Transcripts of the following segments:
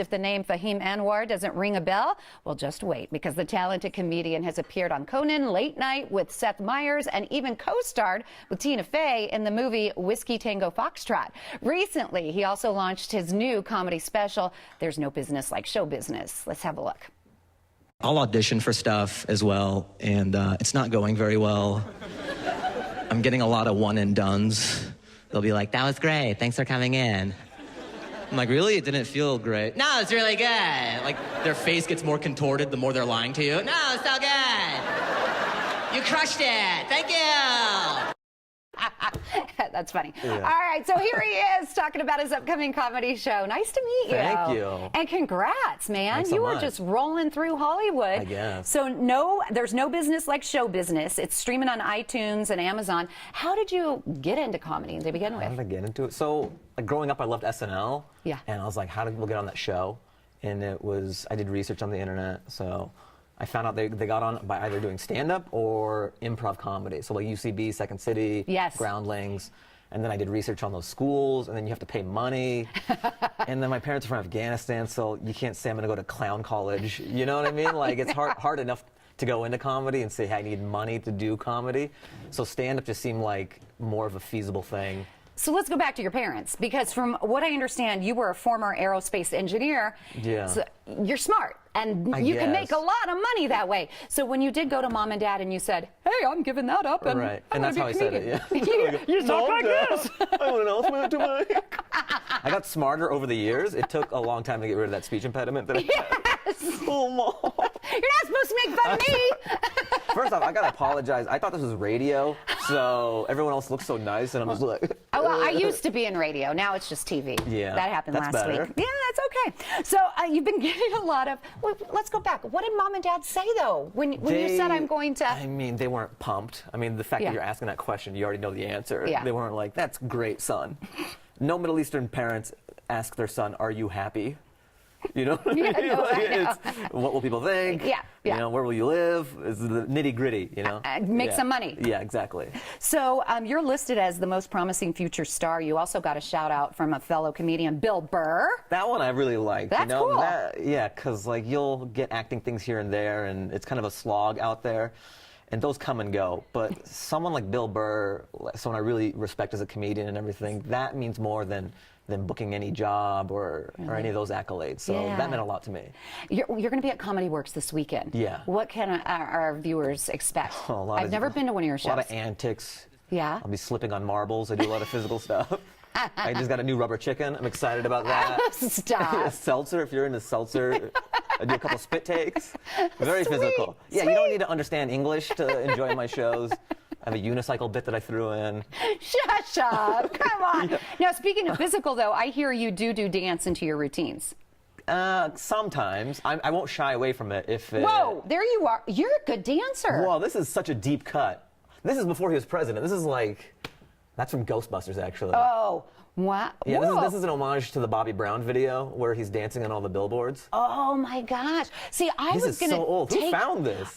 If the name Fahim Anwar doesn't ring a bell, well, just wait, because the talented comedian has appeared on Conan, Late Night with Seth Meyers, and even co-starred with Tina Fey in the movie Whiskey Tango Foxtrot. Recently, he also launched his new comedy special, There's No Business Like Show Business. Let's have a look. I'll audition for stuff as well, and it's not going very well. I'm getting a lot of one-and-dones. They'll be like, that was great, thanks for coming in. I'm like, really? It didn't feel great. No, it's really good. Like, their face gets more contorted the more they're lying to you. No, it's so good. You crushed it. Thank you. That's funny. Yeah. All right, so here he is talking about his upcoming comedy show. Nice to meet you. Thank you. And congrats, man. Thanks so you much. were just rolling through Hollywood. I guess. So there's no business like show business. It's streaming on iTunes and Amazon. How did you get into comedy to begin with? How did I get into it? So, like, growing up, I loved SNL. Yeah. And I was like, how did people get on that show? And I did research on the internet, so I found out they got on by either doing stand-up or improv comedy. So like UCB, Second City, yes, Groundlings. And then I did research on those schools, and then you have to pay money. And then my parents are from Afghanistan, so you can't say I'm going to go to clown college. You know what I mean? Like, it's hard enough to go into comedy and say, hey, I need money to do comedy. So stand-up just seemed like more of a feasible thing. So let's go back to your parents, because from what I understand, you were a former aerospace engineer. Yeah. So you're smart, and you can make a lot of money that way. So when you did go to mom and dad and you said, hey, I'm giving that up, and right. I'm And that's how I said it, yeah. you talk like this. I want an elephant to my... I got smarter over the years. It took a long time to get rid of that speech impediment that I had. Oh, Mom. You're not supposed to make fun of me. First off, I gotta apologize. I thought this was radio, so everyone else looks so nice, and I'm just like... Oh, well, I used to be in radio. Now it's just TV. Yeah. That happened last better. week. Yeah, that's okay. So you've been getting a lot of... Well, let's go back. What did mom and dad say, though, when you said I'm going to... I mean, they weren't pumped. I mean, the fact that you're asking that question, you already know the answer. Yeah. They weren't like, that's great, son. No Middle Eastern parents ask their son, are you happy? You know what I mean? No, like, I know. What will people think? Yeah, yeah. You know, where will you live? It's the nitty-gritty, you know? Make some money. Yeah, exactly. So you're listed as the most promising future star. You also got a shout-out from a fellow comedian, Bill Burr. That one I really liked. That's you know? cool. Yeah, because, like, you'll get acting things here and there, and it's kind of a slog out there. And those come and go. But someone like Bill Burr, someone I really respect as a comedian and everything, that means more than booking any job or any of those accolades. So that meant a lot to me. You're going to be at Comedy Works this weekend. Yeah. What can our viewers expect? I've never been to one of your shows. A lot of antics. Yeah. I'll be slipping on marbles. I do a lot of physical stuff. I just got a new rubber chicken. I'm excited about that. Stop. Seltzer, if you're into seltzer. I do a couple spit takes. Very Sweet, physical. Yeah, sweet. You don't need to understand English to enjoy my shows. I have a unicycle bit that I threw in. Shut up. Come on. Yeah. Now, speaking of physical, though, I hear you do dance into your routines. Sometimes. I won't shy away from it if... Whoa, there you are. You're a good dancer. Whoa, this is such a deep cut. This is before he was president. This is like... That's from Ghostbusters, actually. Oh, wow. Yeah, this is an homage to the Bobby Brown video where he's dancing on all the billboards. Oh, my gosh. See, I was going to so old. Who found this?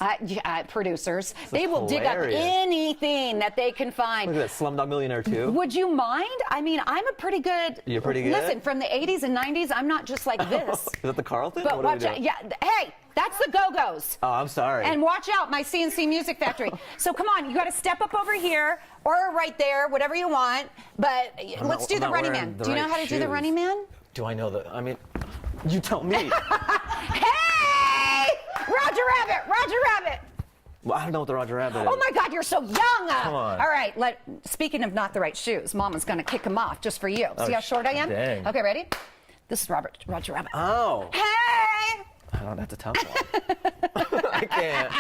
Producers. They hilarious. will dig up anything that they can find. Look at that, Slumdog Millionaire 2. Would you mind? I mean, I'm a pretty good... You're pretty good? Listen, from the 80s and 90s, I'm not just like this. Is that the Carlton? But watch out. Yeah, hey, that's the Go-Go's. Oh, I'm sorry. And watch out, my CNC Music Factory. So come on, you got to step up over here or right there, whatever you want. But let's do the Running Man. Do you know how to do the Running Man? Do I know the... I mean, you tell me. Hey! Roger Rabbit! Roger Rabbit! Well, I don't know what the Roger Rabbit is. Oh my God, you're so young! Come on. All right, speaking of not the right shoes, Mama's gonna kick him off just for you. See how short I am? Dang. Okay, ready? This is Roger Rabbit. Oh. Hey! Oh, that's a tough one. I can't.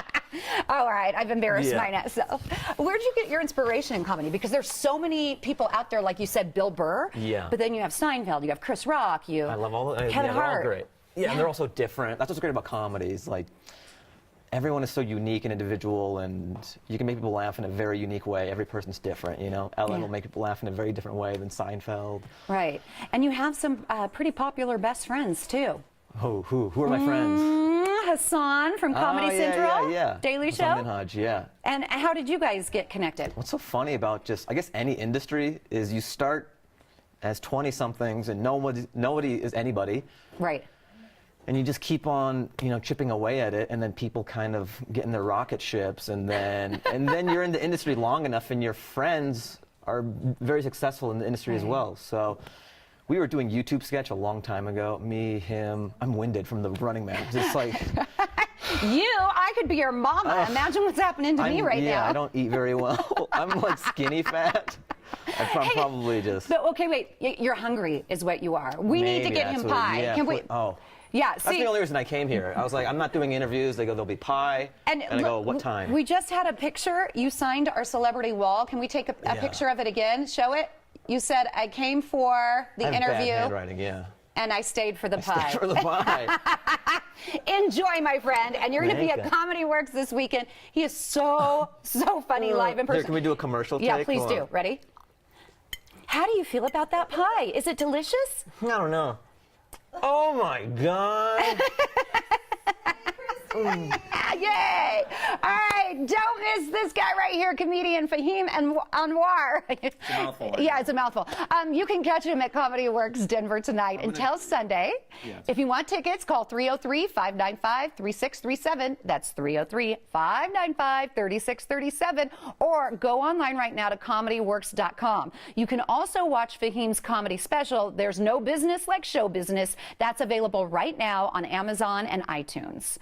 All right, I've embarrassed myself. Where'd you get your inspiration in comedy? Because there's so many people out there, like you said, Bill Burr. Yeah. But then you have Seinfeld, you have Chris Rock, I love all the... Kevin they're Hart. all great. Yeah, and they're all so different. That's what's great about comedies. Like, everyone is so unique and individual, and you can make people laugh in a very unique way. Every person's different, you know? Ellen will make people laugh in a very different way than Seinfeld. Right. And you have some pretty popular best friends, too. Who are my friends? Hassan from Comedy Central. Yeah. Daily Show. Minhaj, yeah. And how did you guys get connected? What's so funny about just, I guess, any industry is you start as 20-somethings and nobody is anybody. Right. And you just keep on, chipping away at it, and then people kind of get in their rocket ships, and then you're in the industry long enough, and your friends are very successful in the industry as well. So we were doing YouTube sketch a long time ago. Me, him. I'm winded from the Running Man. Just like I could be your mama. Imagine what's happening to me right now. Yeah, I don't eat very well. I'm like skinny fat. I'm probably just. But okay, wait. You're hungry, is what you are. We need to get him pie. Yeah, Can we? Oh. Yeah, That's the only reason I came here. I was like, I'm not doing interviews. They go, there'll be pie. And I go, what time? We just had a picture. You signed our celebrity wall. Can we take a picture of it again? Show it. You said, I came for the interview. Bad handwriting, yeah. And I stayed for the pie. Stayed for the pie. Enjoy, my friend. And you're going to be at Comedy Works this weekend. He is so funny live in person. Here, can we do a commercial take? Yeah, please do. Ready? How do you feel about that pie? Is it delicious? I don't know. Oh my God. Yay! All right, don't miss this guy right here, comedian Fahim Anwar. It's a mouthful. Yeah, it's a mouthful. You can catch him at Comedy Works Denver tonight until Sunday. Yes. If you want tickets, call 303-595-3637. That's 303-595-3637. Or go online right now to comedyworks.com. You can also watch Fahim's comedy special, There's No Business Like Show Business. That's available right now on Amazon and iTunes.